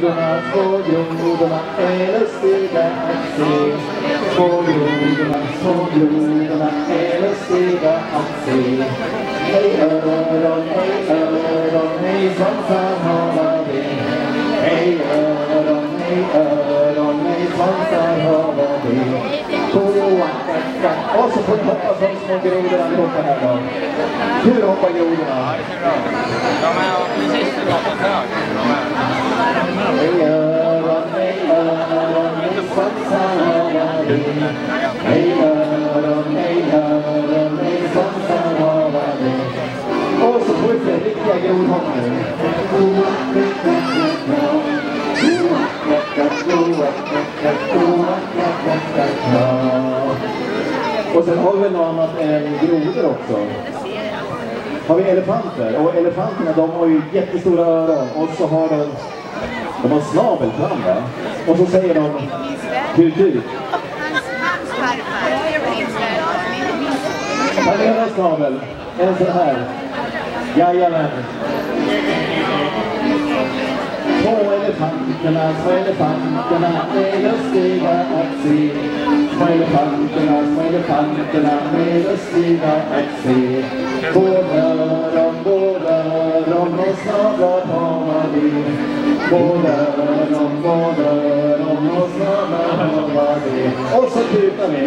jordarna är lustiga att se. Små jordarna är lustiga att se. Hej öron, hej svansar hava vi. Hej öron, hej svansar hava vi. Och så får ni hoppa som små grodor allihopa här då. Hur hoppar grodorna? De är precis hoppat hög. Hej öron, hej svansar hava vi. Hej öron, hej svansar hava vi. Och så får vi se riktiga grodhopp nu. Och sen har vi något annat än grodor också. Har vi elefanter. Och elefanterna, de har ju jättestora öron. Och så har de har snabel fram där. Och så säger de hur. Här är en snabel. En sån här. Jajamän. Små elefanterna är lustiga att se. Små elefanterna är lustiga att se. Båda öron och snablar har vi. Båda öron och snablar har vi. Och så tutar vi.